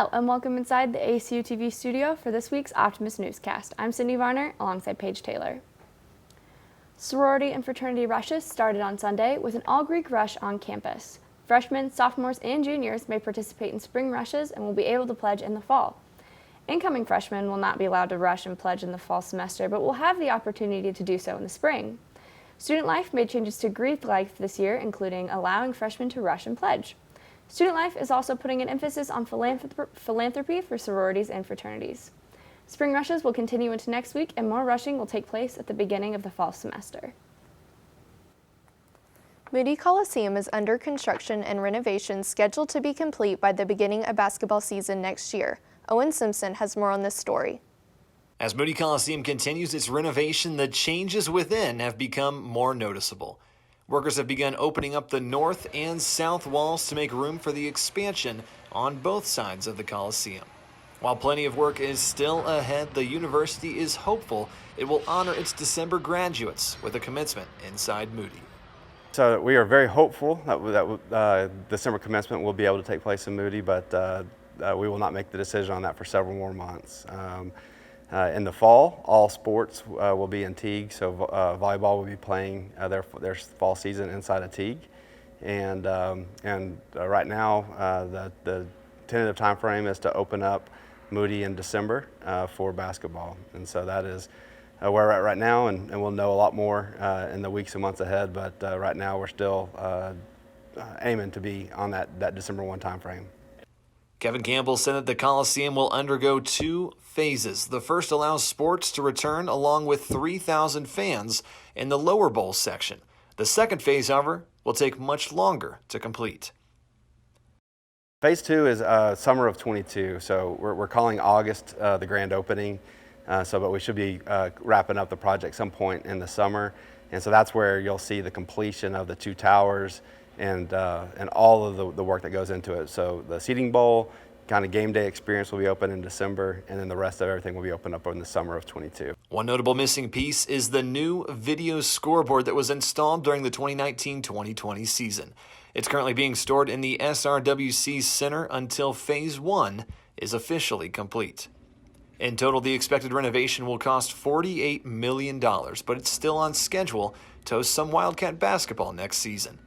Hello and welcome inside the ACU TV studio for this week's Optimist newscast. I'm Cindy Varner alongside Paige Taylor. Sorority and fraternity rushes started on Sunday with an all-Greek rush on campus. Freshmen, sophomores, and juniors may participate in spring rushes and will be able to pledge in the fall. Incoming freshmen will not be allowed to rush and pledge in the fall semester, but will have the opportunity to do so in the spring. Student Life made changes to Greek life this year, including allowing freshmen to rush and pledge. Student Life is also putting an emphasis on philanthropy for sororities and fraternities. Spring rushes will continue into next week, and more rushing will take place at the beginning of the fall semester. Moody Coliseum is under construction and renovations scheduled to be complete by the beginning of basketball season next year. Owen Simpson has more on this story. As Moody Coliseum continues its renovation, the changes within have become more noticeable. Workers have begun opening up the north and south walls to make room for the expansion on both sides of the Coliseum. While plenty of work is still ahead, the university is hopeful it will honor its December graduates with a commencement inside Moody. So we are very hopeful that December commencement will be able to take place in Moody, but we will not make the decision on that for several more months. In the fall, all sports will be in Teague, so volleyball will be playing their fall season inside of Teague. And right now, the tentative time frame is to open up Moody in December for basketball. And so that is where we're at right now, and we'll know a lot more in the weeks and months ahead, but right now we're still aiming to be on that December 1 time frame. Kevin Campbell said that the Coliseum will undergo 2 phases. The first allows sports to return along with 3,000 fans in the lower bowl section. The second phase, however, will take much longer to complete. Phase 2 is summer of 22, so we're calling August the grand opening. But we should be wrapping up the project some point in the summer, and so that's where you'll see the completion of the 2 towers and all of the work that goes into it. So the seating bowl, kind of game day experience will be open in December, and then the rest of everything will be open up in the summer of 22. One notable missing piece is the new video scoreboard that was installed during the 2019-2020 season. It's currently being stored in the SRWC Center until Phase 1 is officially complete. In total, the expected renovation will cost $48 million, but it's still on schedule to host some Wildcat basketball next season.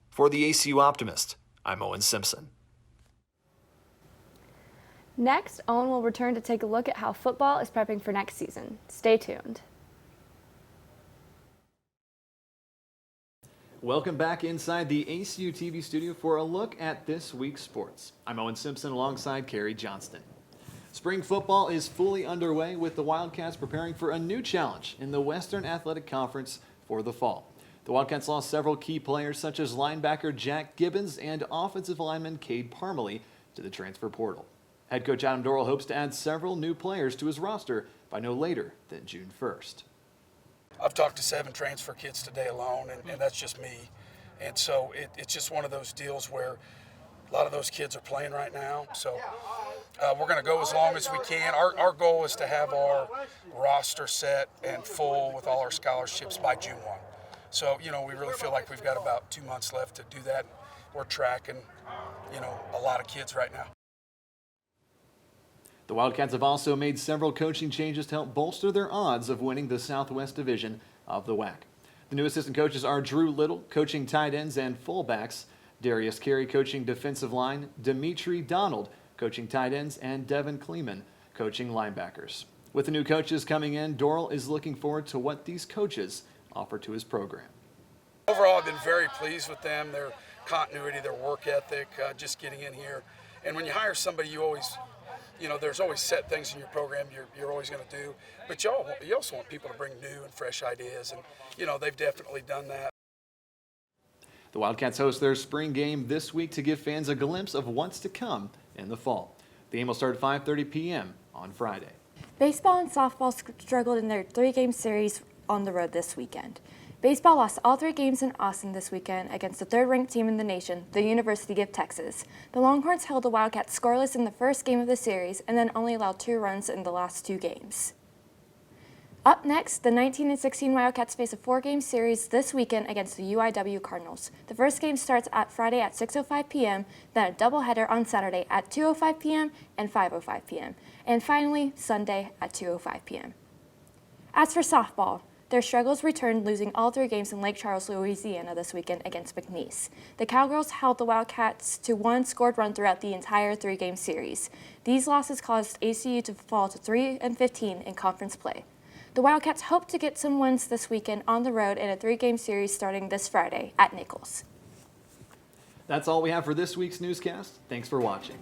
For the ACU Optimist, I'm Owen Simpson. Next, Owen will return to take a look at how football is prepping for next season. Stay tuned. Welcome back inside the ACU TV studio for a look at this week's sports. I'm Owen Simpson alongside Carrie Johnston. Spring football is fully underway with the Wildcats preparing for a new challenge in the Western Athletic Conference for the fall. The Wildcats lost several key players such as linebacker Jack Gibbons and offensive lineman Cade Parmalee to the transfer portal. Head coach Adam Dorrell hopes to add several new players to his roster by no later than June 1st. I've talked to 7 transfer kids today alone, and that's just me. And so it's just one of those deals where a lot of those kids are playing right now. So we're going to go as long as we can. Our goal is to have our roster set and full with all our scholarships by June 1. So, we really feel like we've got about 2 months left to do that. We're tracking, a lot of kids right now. The Wildcats have also made several coaching changes to help bolster their odds of winning the Southwest Division of the WAC. The new assistant coaches are Drew Little, coaching tight ends and fullbacks, Darius Carey, coaching defensive line, Dimitri Donald, coaching tight ends, and Devin Kleeman, coaching linebackers. With the new coaches coming in, Dorrell is looking forward to what these coaches offer to his program. Overall, I've been very pleased with them, their continuity, their work ethic, just getting in here. And when you hire somebody, you always, there's always set things in your program you're always going to do. But you also want people to bring new and fresh ideas, and, they've definitely done that. The Wildcats host their spring game this week to give fans a glimpse of what's to come in the fall. The game will start at 5:30 p.m. on Friday. Baseball and softball struggled in their 3-game series on the road this weekend. Baseball lost all 3 games in Austin this weekend against the 3rd-ranked team in the nation, the University of Texas. The Longhorns held the Wildcats scoreless in the first game of the series and then only allowed 2 runs in the last 2 games. Up next, the 19 and 16 Wildcats face a 4-game series this weekend against the UIW Cardinals. The first game starts at Friday at 6:05 p.m., then a doubleheader on Saturday at 2:05 p.m. and 5:05 p.m., and finally Sunday at 2:05 p.m. As for softball, their struggles returned, losing all 3 games in Lake Charles, Louisiana this weekend against McNeese. The Cowgirls held the Wildcats to 1 scored run throughout the entire 3-game series. These losses caused ACU to fall to 3-15 in conference play. The Wildcats hope to get some wins this weekend on the road in a 3-game series starting this Friday at Nichols. That's all we have for this week's newscast. Thanks for watching.